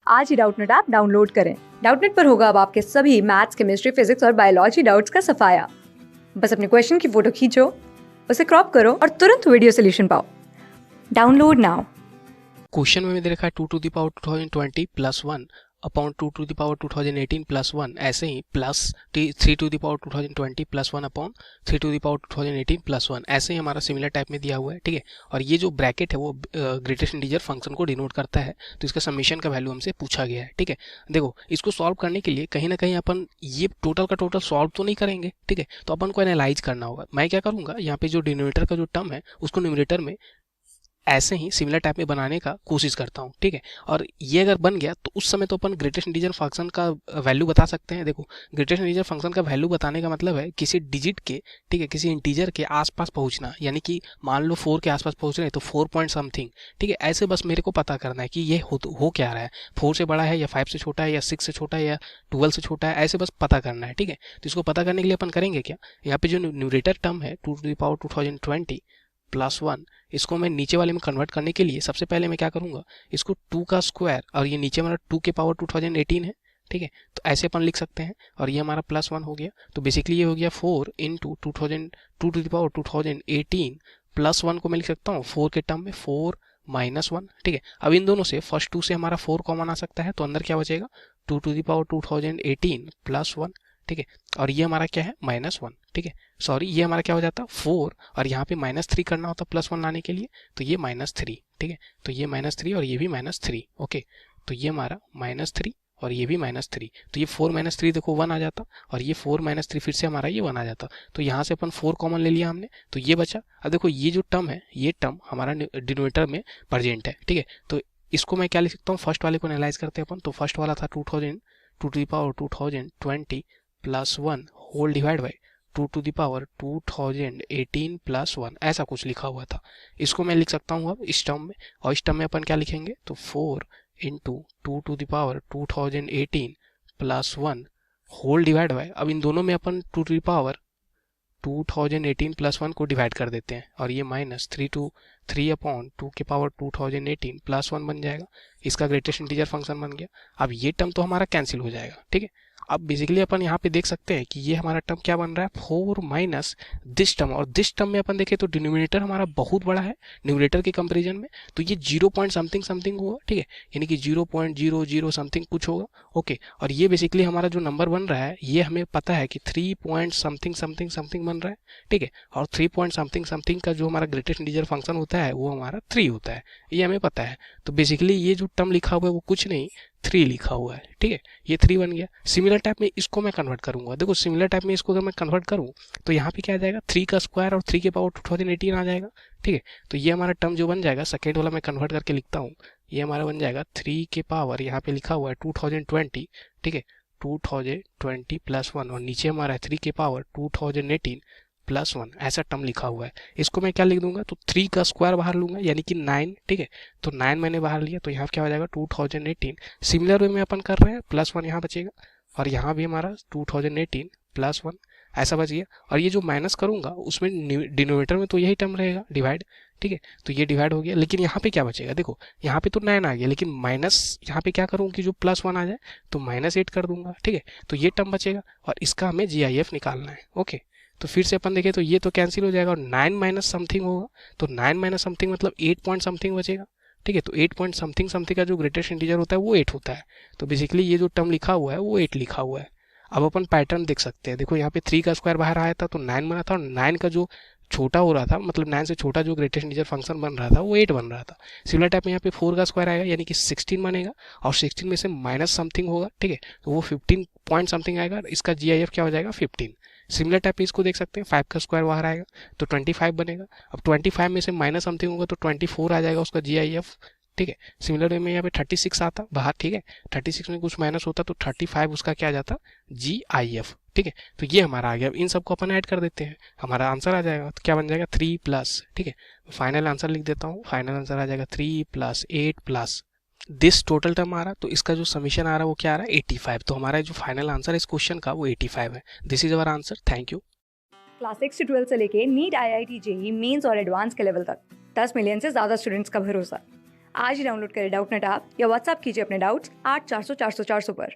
आज ही Doubtnut app download करें। Doubtnut पर होगा अब आपके सभी मैथ्स, केमिस्ट्री, फिजिक्स और बायोलॉजी डाउट्स का सफाया। बस अपने क्वेश्चन की फोटो खींचो, उसे क्रॉप करो और तुरंत वीडियो सोल्यूशन पाओ। Download now. क्वेश्चन में दे रखा है 2 to the power 2020 plus 1 upon 2 to the power 2018 plus 1, ऐसे ही plus 3 to the power 2020 plus 1 upon 3 to the power 2018 plus 1, ऐसे ही हमारा सिमिलर टाइप में दिया हुआ है। ठीक है, और ये जो ब्रैकेट है वो ग्रेटेस्ट इंटीजर फंक्शन को डिनोट करता है, तो इसका समेशन का वैल्यू हमसे पूछा गया है। ठीक है, देखो इसको सॉल्व करने के लिए कहीं ना कहीं अपन ये टोटल का टोटल सॉल्व तो नहीं करेंगे। ठीक है, तो अपन को एनालाइज करना होगा। मैं क्या करूंगा, यहाँ पे जो डिनोमिनेटर का जो टर्म है उसको न्यूमरेटर में ऐसे ही सिमिलर टाइप में बनाने का कोशिश करता हूँ। ठीक है, और ये अगर बन गया तो उस समय तो अपन ग्रेटेस्ट इंटीजर फंक्शन का वैल्यू बता सकते हैं। देखो ग्रेटेस्ट इंटीजर फंक्शन का वैल्यू बताने का मतलब है किसी डिजिट के, ठीक है, किसी इंटीजर के आसपास पहुंचना, यानी कि मान लो 4 के आसपास पहुंच रहे हैं तो 4 पॉइंट समथिंग। ठीक है, ऐसे बस मेरे को पता करना है कि ये हो क्या रहा है, 4 से बड़ा है या 5 से छोटा है या 6 से छोटा है या 12 से छोटा है, ऐसे बस पता करना है। ठीक है, तो इसको पता करने के लिए अपन करेंगे क्या, यहाँ पे जो न्यूमरेटर टर्म है 2 टू द पावर 2020 प्लस 1, इसको मैं नीचे वाले में कन्वर्ट करने के लिए सबसे पहले मैं क्या करूंगा, इसको 2 का स्क्वायर, और ये नीचे हमारा 2 के पावर 2018 है। ठीक है, तो ऐसे अपन लिख सकते हैं, और ये हमारा प्लस 1 हो गया। तो बेसिकली ये हो गया 4 into 2000 2 to the power 2018 plus 1 को मैं लिख सकता हूँ 4 के टर्म में 4 माइनस 1। ठीक है, अब इन दोनों से फर्स्ट 2 से हमारा 4 कॉमन आ सकता है, तो अंदर क्या बचेगा 2 टू द पावर 2018 प्लस 1। ठीक है, और ये हमारा क्या है -1। ठीक है, सॉरी ये हमारा क्या हो जाता 4, और यहाँ पे -3 करना होता +1 लाने के लिए, तो ये -3। ठीक है, तो ये -3 और ये भी -3। ओके, तो ये हमारा -3 और ये भी -3, तो ये 4 -3 देखो 1 आ जाता, और ये 4 -3 फिर से हमारा ये 1 आ जाता। तो यहाँ से अपन 4 कॉमन ले लिया हमने, तो ये बचा। अब देखो ये जो टर्म है, ये टर्म हमारा डिनोमिनेटर में प्रेजेंट है। ठीक है, तो इसको मैं क्या लिख सकता हूँ, फर्स्ट वाले को एनालाइज करते हैं अपन। तो फर्स्ट वाला था 2000 2 to the power 2020 plus 1 whole divide by 2 to the power 2018 plus 1, ऐसा कुछ लिखा हुआ था। इसको मैं लिख सकता हूँ अब इस टर्म में, और इस टर्म में अपन क्या लिखेंगे, तो 4 into 2 to the power 2018 plus 1 whole divide by, अब इन दोनों में अपन 2 टू द पावर 2018 प्लस 1 को डिवाइड कर देते हैं, और ये -3 अपॉन 2 के पावर 2018 प्लस 1 बन जाएगा। इसका ग्रेटेस्ट इंटीजर फंक्शन बन गया। अब ये टर्म तो हमारा कैंसिल हो जाएगा। ठीक है, अब बेसिकली अपन यहाँ पे देख सकते हैं कि ये हमारा टर्म क्या बन रहा है, 4 माइनस दिस टर्म, और दिस टर्म में अपन देखें तो डिनोमिनेटर हमारा बहुत बड़ा है न्यूमरेटर के कंपेरिजन में, तो ये 0 पॉइंट समथिंग समथिंग होगा। ठीक है, यानी कि 0.00 समथिंग कुछ होगा। ओके, और ये बेसिकली हमारा जो नंबर बन रहा है ये हमें पता है कि 3 पॉइंट समथिंग समथिंग समथिंग बन रहा है। ठीक है, और 3 पॉइंट समथिंग समथिंग का जो हमारा ग्रेटेस्ट इंटीजर फंक्शन होता है वो हमारा 3 होता है, ये हमें पता है। तो बेसिकली ये जो टर्म लिखा हुआ है वो कुछ नहीं, 3 लिखा हुआ है। ठीक है, ये 3 बन गया। सिमिलर टाइप में इसको मैं कन्वर्ट करूंगा। देखो सिमिलर टाइप में इसको अगर मैं कन्वर्ट करूं तो यहाँ पे क्या आ जाएगा, 3 का स्क्वायर और 3 के पावर 2018 आ जाएगा। ठीक है, तो ये हमारा टर्म जो बन जाएगा, सेकेंड वाला मैं कन्वर्ट करके लिखता हूँ, ये हमारा बन जाएगा 3 के पावर, यहाँ पे लिखा हुआ है 2020। ठीक है, 2020 प्लस 1, और नीचे हमारा है 3 के पावर 2018 प्लस 1, ऐसा टर्म लिखा हुआ है। इसको मैं क्या लिख दूंगा, तो 3 का स्क्वायर बाहर लूंगा, यानी कि 9। ठीक है, तो 9 मैंने बाहर लिया, तो यहाँ क्या हो जाएगा 2018। सिमिलर वे में अपन कर रहे हैं, +1 यहाँ बचेगा, और यहाँ भी हमारा 2018 प्लस 1 ऐसा बच गया। और ये जो माइनस करूंगा उसमें डिनोमिनेटर में तो यही टर्म रहेगा डिवाइड। ठीक है, तो ये डिवाइड हो गया, लेकिन यहाँ पे क्या बचेगा, देखो यहाँ पे तो 9 आ गया, लेकिन माइनस यहाँ पे क्या करूँ कि जो +1 आ जाए तो -8 कर दूंगा। ठीक है, तो ये टर्म बचेगा, और इसका हमें GIF निकालना है। ओके, तो फिर से अपन देखें तो ये तो कैंसिल हो जाएगा, और 9 माइनस समथिंग होगा, तो 9 माइनस समथिंग मतलब 8 पॉइंट समथिंग बचेगा। ठीक है, तो 8 पॉइंट समथिंग समथिंग का जो ग्रेटेस्ट इंटीजर होता है वो 8 होता है। तो बेसिकली ये जो टर्म लिखा हुआ है वो 8 लिखा हुआ है। अब अपन पैटर्न देख सकते हैं, देखो यहाँ पे 3 का स्क्वायर बाहर आया था तो 9 बना था, और 9 का जो छोटा हो रहा था, मतलब 9 से छोटा जो ग्रेटेस्ट इंटीजर फंक्शन बन रहा था वो 8 बन रहा था। सिमिलर टाइप में यहाँ पे 4 का स्क्वायर आएगा, यानी कि 16 बनेगा, और 16 में से माइनस समथिंग होगा। ठीक है, तो वो 15 पॉइंट समथिंग आएगा, इसका GIF क्या हो जाएगा 15। सिमिलर टाइप में इसको देख सकते हैं, 5 का स्क्वायर बाहर आएगा तो 25 बनेगा। अब 25 में से माइनस समथिंग होगा तो 24 आ जाएगा उसका GIF। ठीक है, सिमिलर वे में यहाँ पे 36 आता बाहर। ठीक है, 36 में कुछ माइनस होता तो 35 उसका क्या आ जाता GIF। ठीक है, तो ये हमारा आ गया। इन सबको अपन ऐड कर देते हैं, हमारा आंसर आ जाएगा, तो क्या बन जाएगा 3 प्लस। ठीक है, फाइनल आंसर लिख देता हूँ, फाइनल आंसर आ जाएगा 3 + 8 प्लस दिस टोटल टर्म आ रहा, तो इसका जो समीशन आ रहा है वो क्या आ रहा है 85। तो हमारा जो फाइनल आंसर है इस क्वेश्चन का वो 85 है। This is our answer, thank you. Class 6 से 12 से लेके नीट, IIT, JEE मेंस और एडवांस के लेवल तक 10 मिलियन से ज्यादा स्टूडेंट्स का भरोसा। आज ही डाउनलोड करें डाउटनेट ऐप या व्हाट्सएप कीजिए अपने डाउट्स 8400 400 400 पर।